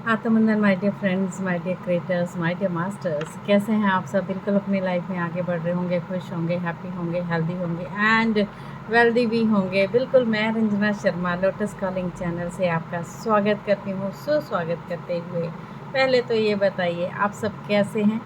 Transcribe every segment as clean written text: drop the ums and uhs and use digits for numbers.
आत्मबंधन my dear friends, my dear creators, my dear masters, कैसे हैं आप सब। बिल्कुल अपनी लाइफ में आगे बढ़ रहे होंगे, खुश होंगे, हैप्पी होंगे, हेल्दी होंगे एंड वेल्दी भी होंगे। बिल्कुल मैं Ranjana Sharma lotus calling channel से आपका स्वागत करती हूँ, सुस्वागत करते हुए पहले तो ये बताइए आप सब कैसे हैं।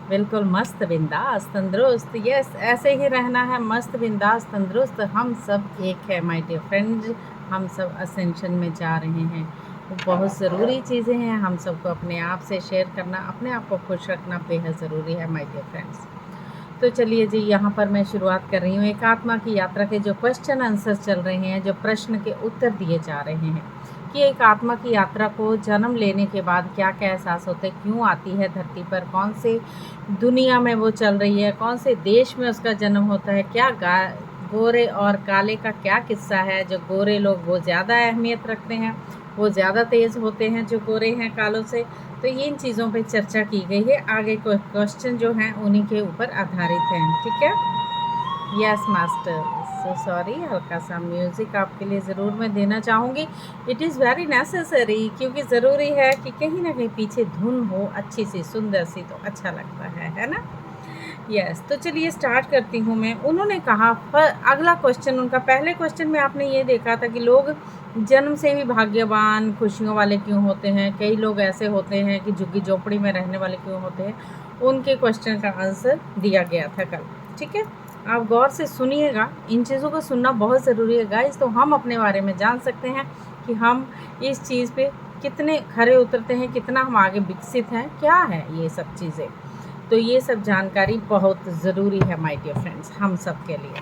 बिल्कुल मस्त बिंदास तंदुरुस्त, यस ऐसे ही रहना है, मस्त बिंदास तंदुरुस्त। हम सब एक है माय डियर फ्रेंड्स, हम सब असेंशन में जा रहे हैं। वो बहुत ज़रूरी चीज़ें हैं, हम सबको अपने आप से शेयर करना, अपने आप को खुश रखना बेहद ज़रूरी है माय डियर फ्रेंड्स। तो चलिए जी, यहाँ पर मैं शुरुआत कर रही हूँ एक आत्मा की यात्रा के जो क्वेश्चन आंसर चल रहे हैं, जो प्रश्न के उत्तर दिए जा रहे हैं कि एक आत्मा की यात्रा को जन्म लेने के बाद क्या क्या एहसास होते, क्यों आती है धरती पर, कौन से दुनिया में वो चल रही है, कौन से देश में उसका जन्म होता है, क्या गोरे और काले का क्या किस्सा है। जो गोरे लोग वो ज़्यादा अहमियत रखते हैं, वो ज़्यादा तेज़ होते हैं जो गोरे हैं कालों से। तो इन चीज़ों पे चर्चा की गई है। आगे क्वेश्चन जो हैं उन्हीं के ऊपर आधारित हैं, ठीक है। यस मास्टर, सो सॉरी, हल्का सा म्यूज़िक आपके लिए ज़रूर मैं देना चाहूँगी। इट इज़ वेरी नेसेसरी, क्योंकि ज़रूरी है कि कहीं ना कहीं पीछे धुन हो अच्छी सी, सुंदर सी, तो अच्छा लगता है ना। यस तो चलिए स्टार्ट करती हूँ मैं। उन्होंने कहा अगला क्वेश्चन उनका, पहले क्वेश्चन में आपने ये देखा था कि लोग जन्म से ही भाग्यवान खुशियों वाले क्यों होते हैं, कई लोग ऐसे होते हैं कि झुग्गी झोपड़ी में रहने वाले क्यों होते हैं। उनके क्वेश्चन का आंसर दिया गया था कल, ठीक है। आप गौर से सुनिएगा, इन चीज़ों को सुनना बहुत ज़रूरी है गाइस, तो हम अपने बारे में जान सकते हैं कि हम इस चीज़ पे कितने खरे उतरते हैं, कितना हम आगे विकसित हैं, क्या है ये सब चीज़ें। तो ये सब जानकारी बहुत ज़रूरी है माय डियर फ्रेंड्स हम सब के लिए।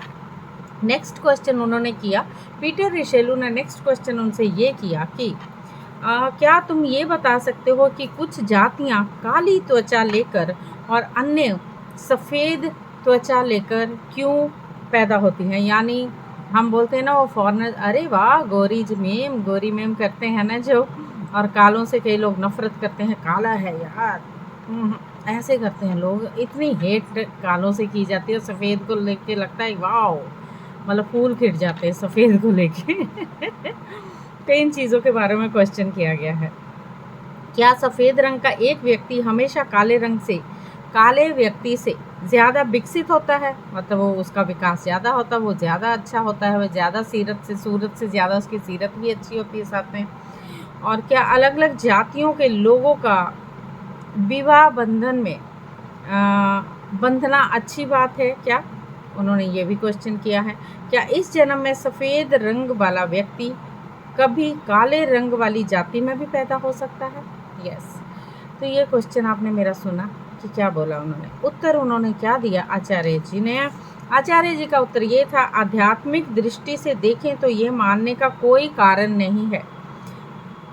नेक्स्ट क्वेश्चन उन्होंने किया, पीटर रिशेलू ने नेक्स्ट क्वेश्चन उनसे ये किया कि क्या तुम ये बता सकते हो कि कुछ जातियां काली त्वचा लेकर और अन्य सफ़ेद त्वचा लेकर क्यों पैदा होती हैं। यानी हम बोलते हैं ना वो फॉरनर, अरे वाह गोरी मेम करते हैं ना जो, और कालों से कई लोग नफरत करते हैं, काला है यार, ऐसे करते हैं लोग। इतनी हेट कालों से की जाती है, सफ़ेद को लेके लगता है वाओ, मतलब फूल खिड़ जाते हैं सफ़ेद को लेके। तो इन चीज़ों के बारे में क्वेश्चन किया गया है। क्या सफ़ेद रंग का एक व्यक्ति हमेशा काले व्यक्ति से ज़्यादा विकसित होता है, मतलब वो उसका विकास ज़्यादा होता है, वो ज़्यादा अच्छा होता है, वो ज़्यादा सूरत से ज़्यादा उसकी सीरत भी अच्छी होती है साथ में। और क्या अलग अलग जातियों के लोगों का विवाह बंधन में बंधना अच्छी बात है क्या, उन्होंने ये भी क्वेश्चन किया है। क्या इस जन्म में सफ़ेद रंग वाला व्यक्ति कभी काले रंग वाली जाति में भी पैदा हो सकता है। यस तो ये क्वेश्चन आपने मेरा सुना कि क्या बोला उन्होंने, उत्तर उन्होंने क्या दिया आचार्य जी ने। आचार्य जी का उत्तर ये था, आध्यात्मिक दृष्टि से देखें तो ये मानने का कोई कारण नहीं है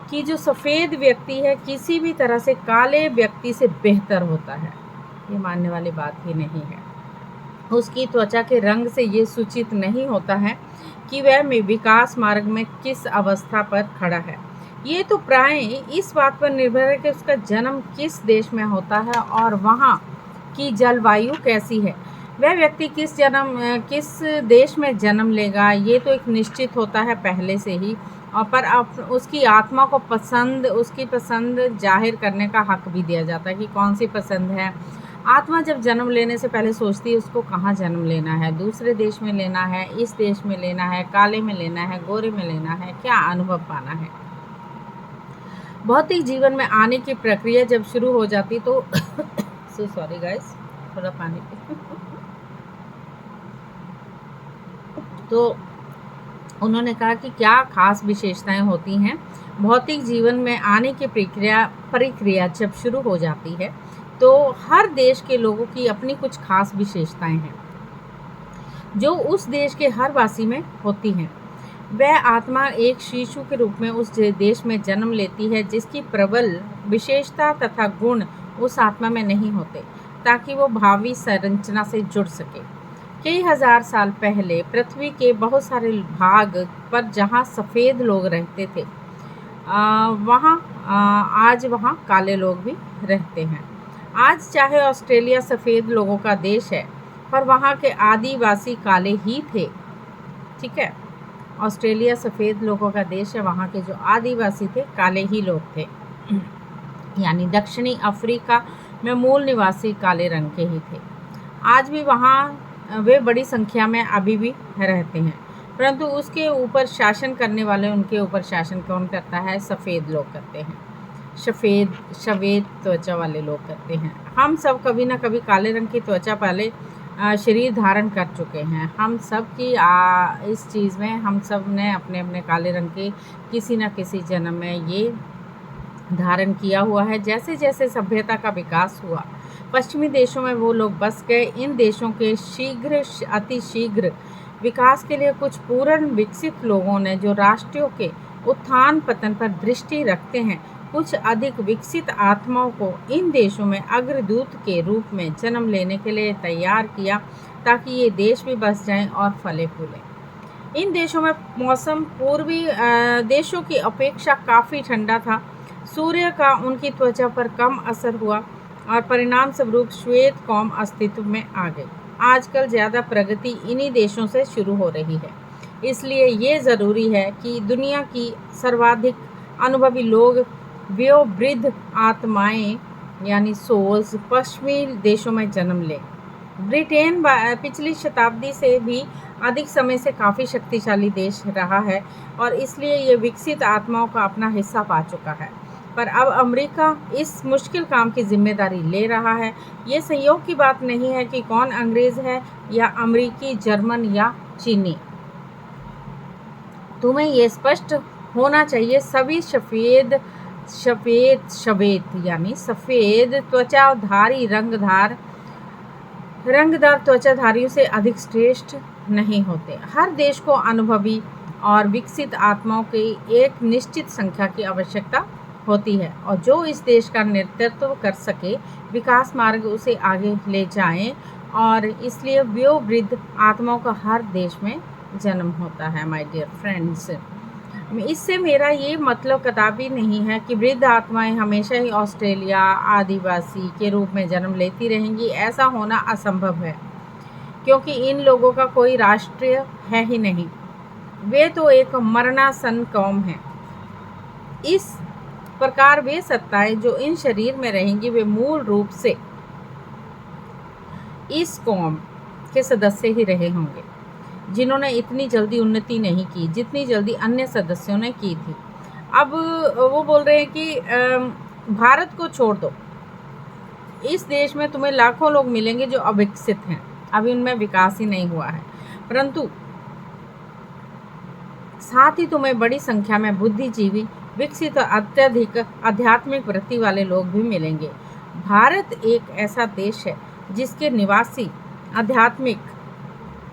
कि जो सफ़ेद व्यक्ति है किसी भी तरह से काले व्यक्ति से बेहतर होता है, ये मानने वाली बात ही नहीं है। उसकी त्वचा के रंग से ये सूचित नहीं होता है कि वह विकास मार्ग में किस अवस्था पर खड़ा है। ये तो प्राय इस बात पर निर्भर है कि उसका जन्म किस देश में होता है और वहाँ की जलवायु कैसी है। वह व्यक्ति किस देश में जन्म लेगा ये तो एक निश्चित होता है पहले से ही, और पर उसकी आत्मा को उसकी पसंद जाहिर करने का हक भी दिया जाता है कि कौन सी पसंद है। आत्मा जब जन्म लेने से पहले सोचती है उसको कहाँ जन्म लेना है, दूसरे देश में लेना है, इस देश में लेना है, काले में लेना है, गोरे में लेना है, क्या अनुभव पाना है। भौतिक जीवन में आने की प्रक्रिया जब शुरू हो जाती तो सो सॉरी गाइस, थोड़ा पानी तो उन्होंने कहा कि क्या खास विशेषताएं होती हैं भौतिक जीवन में आने की प्रक्रिया जब शुरू हो जाती है, तो हर देश के लोगों की अपनी कुछ खास विशेषताएं हैं जो उस देश के हर वासी में होती हैं। वह आत्मा एक शिशु के रूप में उस देश में जन्म लेती है जिसकी प्रबल विशेषता तथा गुण उस आत्मा में नहीं होते, ताकि वो भावी संरचना से जुड़ सके। कई हजार साल पहले पृथ्वी के बहुत सारे भाग पर जहाँ सफ़ेद लोग रहते थे आज वहाँ काले लोग भी रहते हैं। आज चाहे ऑस्ट्रेलिया सफ़ेद लोगों का देश है, पर वहाँ के आदिवासी काले ही थे, ठीक है। ऑस्ट्रेलिया सफ़ेद लोगों का देश है, वहाँ के जो आदिवासी थे काले ही लोग थे। यानी दक्षिणी अफ्रीका में मूल निवासी काले रंग के ही थे। आज भी वहाँ वे बड़ी संख्या में अभी भी रहते हैं, परंतु उसके ऊपर शासन करने वाले, उनके ऊपर शासन कौन करता है? सफ़ेद लोग करते हैं, सफ़ेद त्वचा वाले लोग करते हैं। हम सब कभी ना कभी काले रंग की त्वचा पहले शरीर धारण कर चुके हैं। हम सब की इस चीज़ में हम सब ने अपने अपने काले रंग के किसी न किसी जन्म में ये धारण किया हुआ है। जैसे जैसे सभ्यता का विकास हुआ, पश्चिमी देशों में वो लोग बस गए। इन देशों के अति शीघ्र विकास के लिए कुछ पूर्ण विकसित लोगों ने, जो राष्ट्रों के उत्थान पतन पर दृष्टि रखते हैं, कुछ अधिक विकसित आत्माओं को इन देशों में अग्रदूत के रूप में जन्म लेने के लिए तैयार किया, ताकि ये देश भी बस जाएं और फले फूलें। इन देशों में मौसम पूर्वी देशों की अपेक्षा काफ़ी ठंडा था। सूर्य का उनकी त्वचा पर कम असर हुआ और परिणाम स्वरूप श्वेत कौम अस्तित्व में आ गई। आजकल ज़्यादा प्रगति इन्हीं देशों से शुरू हो रही है। इसलिए ये ज़रूरी है कि दुनिया की सर्वाधिक अनुभवी लोग, वयोवृद्ध आत्माएं यानी सोल्स, पश्चिमी देशों में जन्म लें। ब्रिटेन पिछली शताब्दी से भी अधिक समय से काफ़ी शक्तिशाली देश रहा है और इसलिए ये विकसित आत्माओं का अपना हिस्सा पा चुका है। पर अब अमेरिका इस मुश्किल काम की जिम्मेदारी ले रहा है। ये संयोग की बात नहीं है कि कौन अंग्रेज़ है या अमेरिकी, जर्मन या चीनी। तुम्हें ये स्पष्ट होना चाहिए, सभी सफ़ेद त्वचाधारी रंगदार त्वचाधारियों से अधिक श्रेष्ठ नहीं होते। हर देश को अनुभवी और विकसित आत्माओं की एक निश्चित संख्या की आवश्यकता होती है, और जो इस देश का नेतृत्व कर सके, विकास मार्ग उसे आगे ले जाएं, और इसलिए वयोवृद्ध आत्माओं का हर देश में जन्म होता है। माय डियर फ्रेंड्स, इससे मेरा ये मतलब कदापि नहीं है कि वृद्ध आत्माएं हमेशा ही ऑस्ट्रेलिया आदिवासी के रूप में जन्म लेती रहेंगी। ऐसा होना असंभव है, क्योंकि इन लोगों का कोई राष्ट्रीय है ही नहीं। वे तो एक मरणासन कौम है। इस प्रकार वे सत्ताएं जो इन शरीर में रहेंगी, वे मूल रूप से इस कौम के सदस्य ही रहे होंगे, जिन्होंने इतनी जल्दी उन्नति नहीं की जितनी जल्दी अन्य सदस्यों ने की थी। अब वो बोल रहे हैं कि भारत को छोड़ दो, इस देश में तुम्हें लाखों लोग मिलेंगे जो अविकसित हैं, अभी उनमें विकास ही नहीं हुआ है, परंतु साथ ही तुम्हें बड़ी संख्या में बुद्धिजीवी, विकसित और अत्यधिक आध्यात्मिक वृत्ति वाले लोग भी मिलेंगे। भारत एक ऐसा देश है जिसके निवासी आध्यात्मिक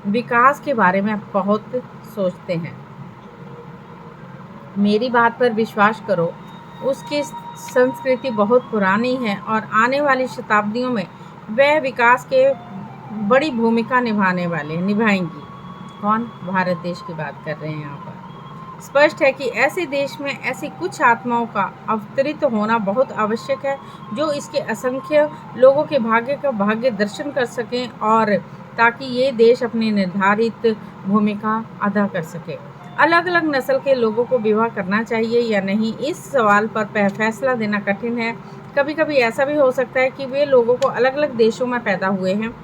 विकास के बारे में बहुत सोचते हैं। मेरी बात पर विश्वास करो, उसकी संस्कृति बहुत पुरानी है और आने वाली शताब्दियों में वह विकास के बड़ी भूमिका निभाएंगी। कौन? भारत देश की बात कर रहे हैं यहाँ पर। स्पष्ट है कि ऐसे देश में ऐसी कुछ आत्माओं का अवतरित होना बहुत आवश्यक है, जो इसके असंख्य लोगों के भाग्य का भाग्य दर्शन कर सकें, और ताकि ये देश अपनी निर्धारित भूमिका अदा कर सके। अलग अलग नस्ल के लोगों को विवाह करना चाहिए या नहीं, इस सवाल पर फैसला देना कठिन है। कभी कभी ऐसा भी हो सकता है कि वे लोगों को अलग अलग देशों में पैदा हुए हैं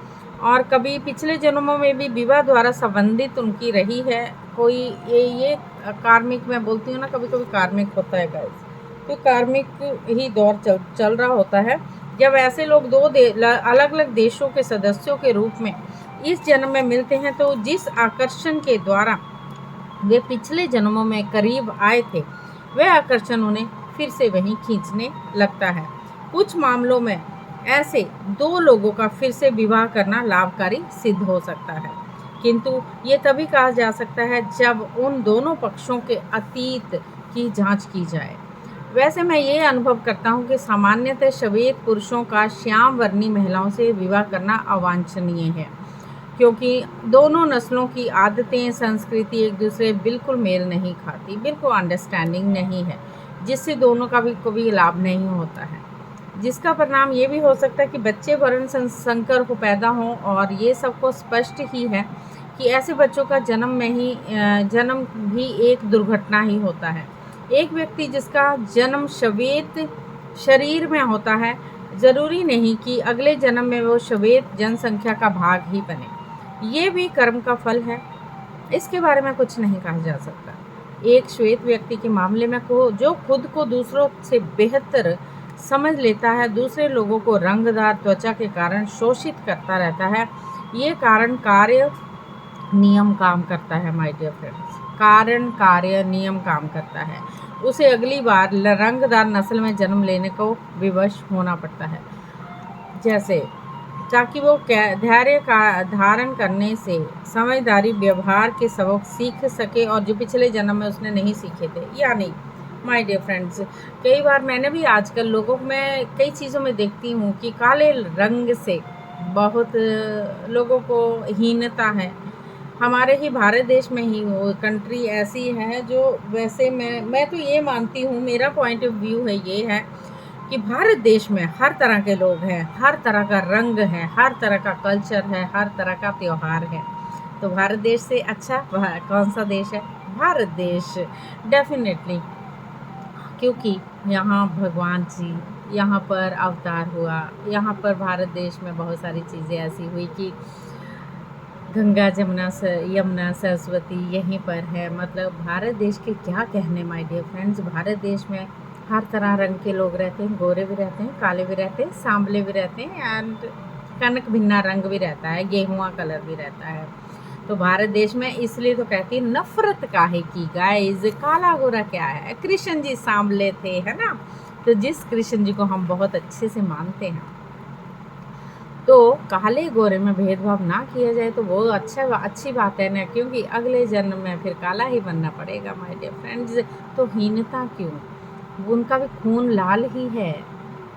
और कभी पिछले जन्मों में भी विवाह द्वारा संबंधित उनकी रही है। कोई ये कार्मिक, मैं बोलती हूँ ना, कभी कभी कार्मिक होता है गाइस, तो कार्मिक ही दौर चल रहा होता है, जब ऐसे लोग दो अलग अलग देशों के सदस्यों के रूप में इस जन्म में मिलते हैं, तो जिस आकर्षण के द्वारा वे पिछले जन्मों में करीब आए थे, वह आकर्षण उन्हें फिर से वहीं खींचने लगता है। कुछ मामलों में ऐसे दो लोगों का फिर से विवाह करना लाभकारी सिद्ध हो सकता है, किंतु ये तभी कहा जा सकता है जब उन दोनों पक्षों के अतीत की जांच की जाए। वैसे मैं ये अनुभव करता हूँ कि सामान्यतः श्वेत पुरुषों का श्याम वर्णी महिलाओं से विवाह करना अवांछनीय है, क्योंकि दोनों नस्लों की आदतें, संस्कृति एक दूसरे बिल्कुल मेल नहीं खाती, बिल्कुल अंडरस्टैंडिंग नहीं है, जिससे दोनों का भी कोई लाभ नहीं होता है, जिसका परिणाम ये भी हो सकता है कि बच्चे वर्ण संकर को पैदा हों। और ये सबको स्पष्ट ही है कि ऐसे बच्चों का जन्म भी एक दुर्घटना ही होता है। एक व्यक्ति जिसका जन्म श्वेत शरीर में होता है, ज़रूरी नहीं कि अगले जन्म में वो श्वेत जनसंख्या का भाग ही बने। ये भी कर्म का फल है, इसके बारे में कुछ नहीं कहा जा सकता। एक श्वेत व्यक्ति के मामले में जो खुद को दूसरों से बेहतर समझ लेता है, दूसरे लोगों को रंगदार त्वचा के कारण शोषित करता रहता है। ये कारण कार्य नियम काम करता है माय डियर फ्रेंड्स, कारण कार्य नियम काम करता है। उसे अगली बार रंगदार नस्ल में जन्म लेने को विवश होना पड़ता है, जैसे ताकि वो धैर्य का धारण करने से समझदारी व्यवहार के सबक सीख सके और जो पिछले जन्म में उसने नहीं सीखे थे। यानी माय डियर फ्रेंड्स, कई बार मैंने भी आजकल लोगों में कई चीज़ों में देखती हूँ कि काले रंग से बहुत लोगों को हीनता है। हमारे ही भारत देश में ही वो कंट्री ऐसी है जो, वैसे मैं तो ये मानती हूँ, मेरा पॉइंट ऑफ व्यू है ये है कि भारत देश में हर तरह के लोग हैं, हर तरह का रंग है, हर तरह का कल्चर है, हर तरह का त्यौहार है। तो भारत देश से अच्छा कौन सा देश है? भारत देश, डेफिनेटली, क्योंकि यहाँ भगवान जी यहाँ पर अवतार हुआ। यहाँ पर भारत देश में बहुत सारी चीज़ें ऐसी हुई कि गंगा यमुना सरस्वती यहीं पर है। मतलब भारत देश के क्या कहने माय डियर फ्रेंड्स। भारत देश में हर तरह रंग के लोग रहते हैं, गोरे भी रहते हैं, काले भी रहते हैं, सांवले भी रहते हैं, एंड कनक भिन्ना रंग भी रहता है, गेहुआ कलर भी रहता है। तो भारत देश में इसलिए तो कहती है नफरत काहे की गाइस, काला गोरा क्या है। कृष्ण जी सांवले थे, है ना। तो जिस कृष्ण जी को हम बहुत अच्छे से मानते हैं, तो काले गोरे में भेदभाव ना किया जाए तो वो अच्छी बात है ना, क्योंकि अगले जन्म में फिर काला ही बनना पड़ेगा माय डियर फ्रेंड्स। तो हीनता क्यों, उनका भी खून लाल ही है,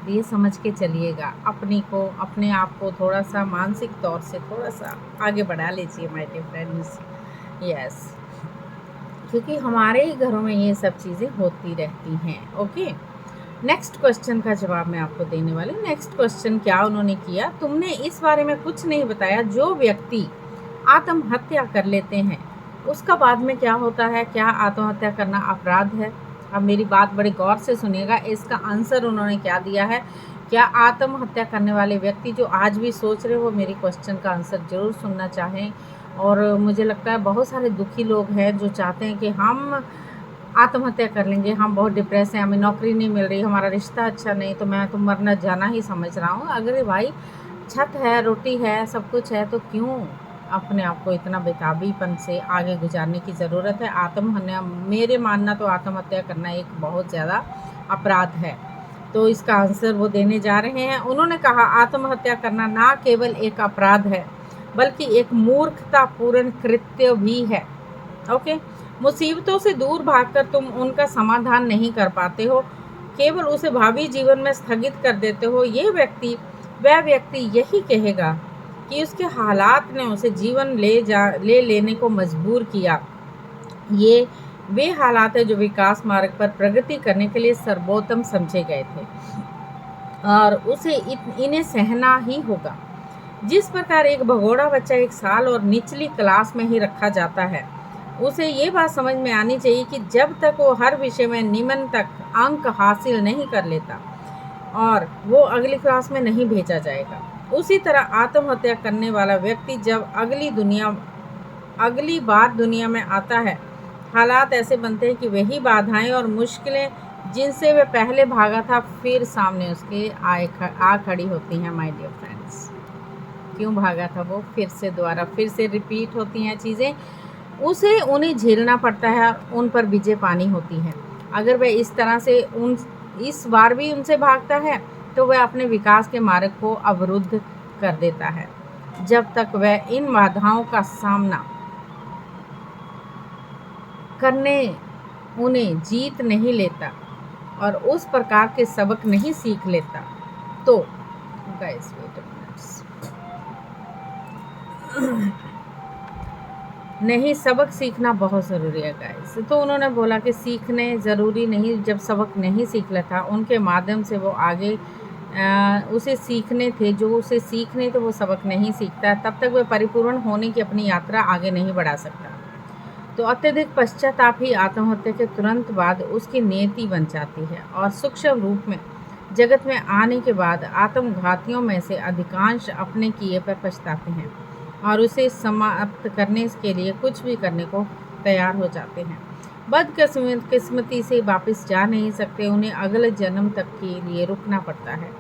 ये समझ के चलिएगा। अपने आप को थोड़ा सा मानसिक तौर से थोड़ा सा आगे बढ़ा लीजिए माय डियर फ्रेंड्स। यस, क्योंकि हमारे ही घरों में ये सब चीज़ें होती रहती हैं। ओके, नेक्स्ट क्वेश्चन का जवाब मैं आपको देने वाली। नेक्स्ट क्वेश्चन क्या उन्होंने किया, तुमने इस बारे में कुछ नहीं बताया, जो व्यक्ति आत्महत्या कर लेते हैं उसका बाद में क्या होता है? क्या आत्महत्या करना अपराध है? अब मेरी बात बड़े गौर से सुनिएगा, इसका आंसर उन्होंने क्या दिया है। क्या आत्महत्या करने वाले व्यक्ति जो आज भी सोच रहे वो मेरी क्वेश्चन का आंसर ज़रूर सुनना चाहें। और मुझे लगता है बहुत सारे दुखी लोग हैं जो चाहते हैं कि हम आत्महत्या कर लेंगे, हम बहुत डिप्रेस हैं, हमें नौकरी नहीं मिल रही, हमारा रिश्ता अच्छा नहीं, तो मैं तो मरना जाना ही समझ रहा हूँ। अगर भाई छत है, रोटी है, सब कुछ है, तो क्यों अपने आप को इतना बेताबीपन से आगे गुजारने की ज़रूरत है। आत्महत्या, मेरे मानना तो आत्महत्या करना एक बहुत ज़्यादा अपराध है। तो इसका आंसर वो देने जा रहे हैं। उन्होंने कहा आत्महत्या करना ना केवल एक अपराध है बल्कि एक मूर्खतापूर्ण कृत्य भी है। ओके, मुसीबतों से दूर भागकर तुम उनका समाधान नहीं कर पाते हो, केवल उसे भावी जीवन में स्थगित कर देते हो। वह व्यक्ति यही कहेगा कि उसके हालात ने उसे जीवन ले लेने को मजबूर किया। ये वे हालात है जो विकास मार्ग पर प्रगति करने के लिए सर्वोत्तम समझे गए थे और उसे इन्हें सहना ही होगा। जिस प्रकार एक भगोड़ा बच्चा 1 साल और निचली क्लास में ही रखा जाता है, उसे ये बात समझ में आनी चाहिए कि जब तक वो हर विषय में निम्न तक अंक हासिल नहीं कर लेता और वो अगली क्लास में नहीं भेजा जाएगा। उसी तरह आत्महत्या करने वाला व्यक्ति जब अगली बार दुनिया में आता है, हालात ऐसे बनते हैं कि वही बाधाएं और मुश्किलें जिनसे वह पहले भागा था फिर सामने उसके आ खड़ी होती हैं माय डियर फ्रेंड्स। क्यों भागा था वो, फिर से रिपीट होती हैं चीज़ें, उन्हें झेलना पड़ता है, उन पर विजय पानी होती है। अगर वह इस तरह से इस बार भी उनसे भागता है तो वह अपने विकास के मार्ग को अवरुद्ध कर देता है। जब तक वह इन बाधाओं का सामना करने उन्हें जीत नहीं लेता और उस प्रकार के सबक नहीं सीख लेता, तो गाइस वेट अ मिनट, नहीं, सबक सीखना बहुत ज़रूरी है गाइस। तो उन्होंने बोला कि सीखने ज़रूरी नहीं, जब सबक नहीं सीख लेता उनके माध्यम से वो आगे उसे सीखने थे वो सबक नहीं सीखता, तब तक वह परिपूर्ण होने की अपनी यात्रा आगे नहीं बढ़ा सकता। तो अत्यधिक पश्चाताप ही आत्महत्या के तुरंत बाद उसकी नियति बन जाती है और सूक्ष्म रूप में जगत में आने के बाद आत्मघातियों में से अधिकांश अपने किए पर पछताते हैं और उसे समाप्त करने के लिए कुछ भी करने को तैयार हो जाते हैं। बदकिस्मती से वापस जा नहीं सकते, उन्हें अगले जन्म तक के लिए रुकना पड़ता है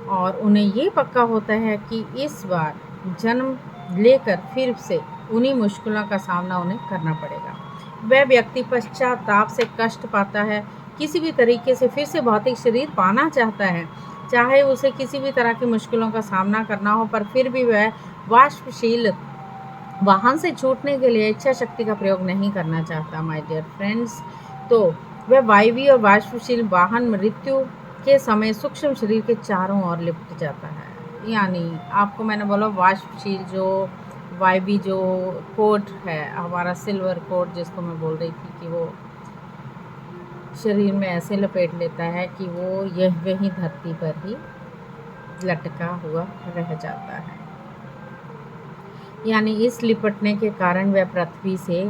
और उन्हें ये पक्का होता है कि इस बार जन्म लेकर फिर से उन्हीं मुश्किलों का सामना उन्हें करना पड़ेगा। वह व्यक्ति पश्चाताप से कष्ट पाता है, किसी भी तरीके से फिर से भौतिक शरीर पाना चाहता है, चाहे उसे किसी भी तरह की मुश्किलों का सामना करना हो, पर फिर भी वह वाष्पशील वाहन से छूटने के लिए इच्छा शक्ति का प्रयोग नहीं करना चाहता माय डियर फ्रेंड्स। तो वह वायवीय और वाष्पशील वाहन मृत्यु के समय सूक्ष्म शरीर के चारों ओर लिपट जाता है। यानी आपको मैंने बोला वाष्पशील जो वायवी जो कोट है हमारा सिल्वर कोट जिसको मैं बोल रही थी कि वो शरीर में ऐसे लपेट लेता है कि वो वही धरती पर ही लटका हुआ रह जाता है। यानी इस लिपटने के कारण वह पृथ्वी से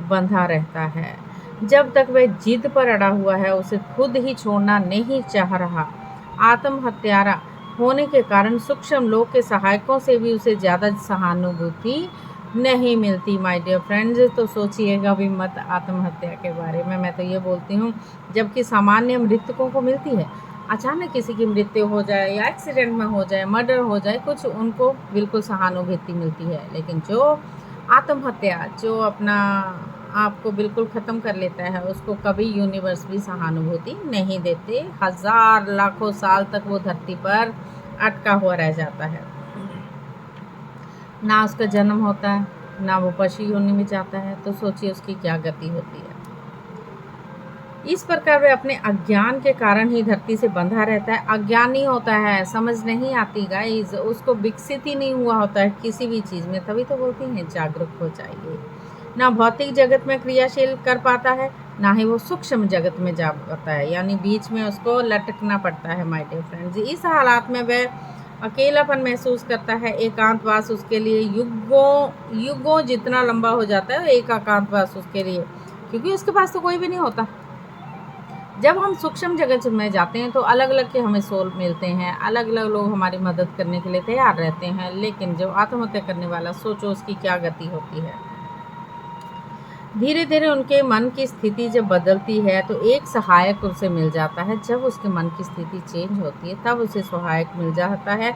बंधा रहता है। जब तक वह जिद पर अड़ा हुआ है, उसे खुद ही छोड़ना नहीं चाह रहा। आत्महत्यारा होने के कारण सूक्ष्म लोक के सहायकों से भी उसे ज़्यादा सहानुभूति नहीं मिलती माय डियर फ्रेंड्स। तो सोचिएगा भी मत आत्महत्या के बारे में। मैं तो ये बोलती हूँ जबकि सामान्य मृतकों को मिलती है, अचानक किसी की मृत्यु हो जाए या एक्सीडेंट में हो जाए, मर्डर हो जाए, कुछ उनको बिल्कुल सहानुभूति मिलती है, लेकिन जो आत्महत्या जो अपना आप को बिल्कुल ख़त्म कर लेता है उसको कभी यूनिवर्स भी सहानुभूति नहीं देते। हज़ार लाखों साल तक वो धरती पर अटका हुआ रह जाता है, ना उसका जन्म होता है, ना वो पशु योनि में जाता है। तो सोचिए उसकी क्या गति होती है। इस प्रकार वह अपने अज्ञान के कारण ही धरती से बंधा रहता है। अज्ञानी होता है, समझ नहीं आती गाइस, उसको विकसित ही नहीं हुआ होता है किसी भी चीज़ में, तभी तो बोलती हैं जागरूक हो जाइए। ना भौतिक जगत में क्रियाशील कर पाता है, ना ही वो सूक्ष्म जगत में जा पाता है, यानी बीच में उसको लटकना पड़ता है माय डियर फ्रेंड्स। इस हालात में वह अकेलापन महसूस करता है। एकांतवास उसके लिए युगों युगों जितना लंबा हो जाता है एक एकांतवास उसके लिए, क्योंकि उसके पास तो कोई भी नहीं होता। जब हम सूक्ष्म जगत में जाते हैं तो अलग अलग के हमें सोल मिलते हैं, अलग अलग लोग हमारी मदद करने के लिए तैयार रहते हैं, लेकिन जब आत्महत्या करने वाला सोचो उसकी क्या गति होती है। धीरे धीरे उनके मन की स्थिति जब बदलती है तो एक सहायक उसे मिल जाता है। जब उसके मन की स्थिति चेंज होती है तब उसे सहायक मिल जाता है,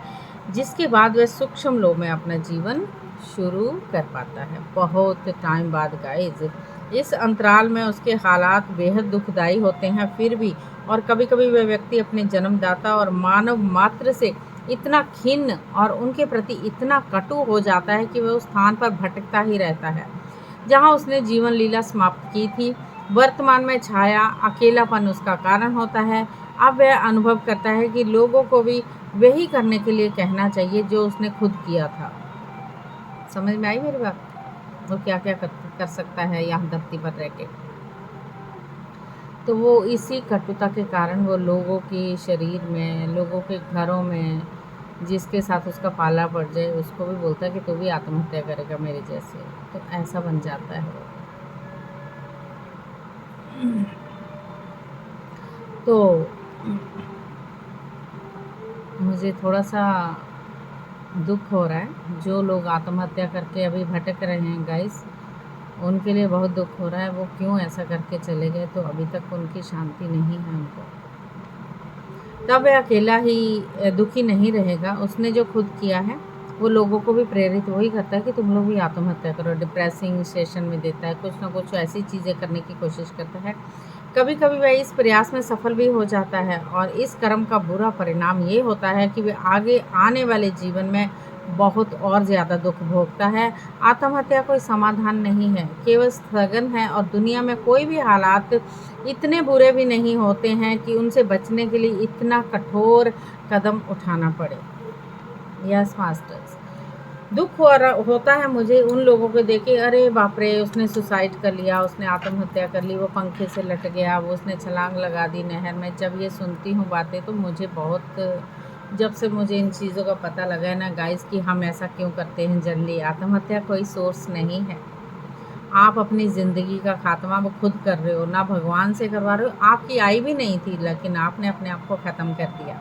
जिसके बाद वह सूक्ष्म लोक में अपना जीवन शुरू कर पाता है। बहुत टाइम बाद गाइस, इस अंतराल में उसके हालात बेहद दुखदाई होते हैं फिर भी, और कभी कभी वह व्यक्ति अपने जन्मदाता और मानव मात्र से इतना खिन्न और उनके प्रति इतना कटु हो जाता है कि वह उस स्थान पर भटकता ही रहता है जहां उसने जीवन लीला समाप्त की थी। वर्तमान में छाया अकेलापन उसका कारण होता है। अब वह अनुभव करता है कि लोगों को भी वही करने के लिए कहना चाहिए जो उसने खुद किया था। समझ में आई मेरी बात? वो क्या क्या कर सकता है यहाँ धरती पर रह के। तो वो इसी कटुता के कारण वो लोगों के शरीर में, लोगों के घरों में जिसके साथ उसका पाला पड़ जाए उसको भी बोलता है कि तू भी आत्महत्या करेगा मेरे जैसे। तो ऐसा बन जाता है वो। तो मुझे थोड़ा सा दुख हो रहा है, जो लोग आत्महत्या करके अभी भटक रहे हैं गाइस, उनके लिए बहुत दुख हो रहा है। वो क्यों ऐसा करके चले गए, तो अभी तक उनकी शांति नहीं है उनको। तब वह अकेला ही दुखी नहीं रहेगा। उसने जो खुद किया है वो लोगों को भी प्रेरित वही करता है कि तुम लोग भी आत्महत्या करो। डिप्रेसिंग सेशन में देता है, कुछ ना कुछ ऐसी चीज़ें करने की कोशिश करता है। कभी कभी वह इस प्रयास में सफल भी हो जाता है और इस कर्म का बुरा परिणाम ये होता है कि वह आगे आने वाले जीवन में बहुत और ज़्यादा दुख भोगता है। आत्महत्या कोई समाधान नहीं है, केवल स्थगन है, और दुनिया में कोई भी हालात इतने बुरे भी नहीं होते हैं कि उनसे बचने के लिए इतना कठोर कदम उठाना पड़े। यस मास्टर्स, दुख होता है मुझे उन लोगों को देख के, अरे बाप रे उसने सुसाइड कर लिया, उसने आत्महत्या कर ली, वो पंखे से लट गया, वो उसने छलांग लगा दी नहर में। जब ये सुनती हूँ बातें तो मुझे बहुत, जब से मुझे इन चीज़ों का पता लगा है ना गाइस कि हम ऐसा क्यों करते हैं जनरली, आत्महत्या कोई सोर्स नहीं है। आप अपनी ज़िंदगी का खात्मा वो खुद कर रहे हो, ना भगवान से करवा रहे हो। आपकी आई भी नहीं थी, लेकिन आपने अपने आप को ख़त्म कर दिया।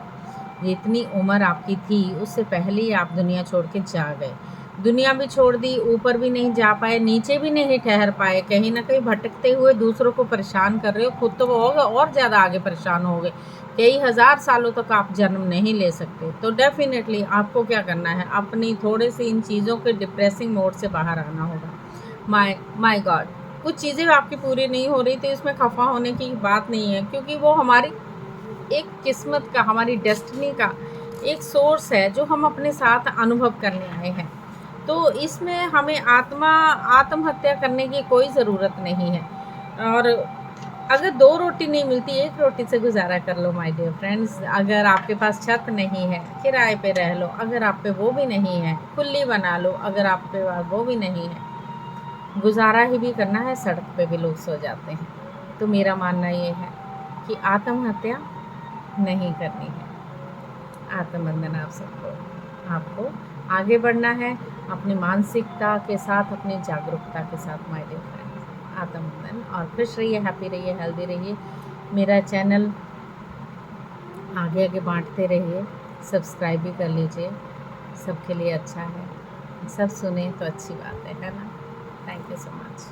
जितनी उम्र आपकी थी उससे पहले ही आप दुनिया छोड़ के जा गए। दुनिया भी छोड़ दी, ऊपर भी नहीं जा पाए, नीचे भी नहीं ठहर पाए, कहीं ना कहीं भटकते हुए दूसरों को परेशान कर रहे हो, खुद तो होगा और ज़्यादा आगे परेशान हो गए। कई हज़ार सालों तक आप जन्म नहीं ले सकते। तो डेफिनेटली आपको क्या करना है, अपनी थोड़े से इन चीज़ों के डिप्रेसिंग मोड से बाहर आना होगा। माय गॉड, कुछ चीज़ें आपकी पूरी नहीं हो रही तो इसमें खफा होने की बात नहीं है, क्योंकि वो हमारी एक किस्मत का, हमारी डेस्टिनी का एक सोर्स है जो हम अपने साथ अनुभव करने आए हैं। तो इसमें हमें आत्महत्या करने की कोई ज़रूरत नहीं है। और अगर 2 रोटी नहीं मिलती, 1 रोटी से गुज़ारा कर लो माय डियर फ्रेंड्स। अगर आपके पास छत नहीं है, किराए पे रह लो। अगर आप पे वो भी नहीं है, कुल्ली बना लो। अगर आप पे वो भी नहीं है, गुज़ारा ही भी करना है, सड़क पे भी लोग सो जाते हैं। तो मेरा मानना ये है कि आत्महत्या नहीं करनी है। आत्मबंधन आप सबको, आपको आगे बढ़ना है अपनी मानसिकता के साथ, अपनी जागरूकता के साथ माय डियर फ्रेंड्स। आत्मबंधन, और खुश रहिए, हैप्पी रहिए, हेल्दी रहिए। मेरा चैनल आगे आगे बांटते रहिए, सब्सक्राइब भी कर लीजिए, सबके लिए अच्छा है। सब सुने तो अच्छी बात है ना। Thank you so much.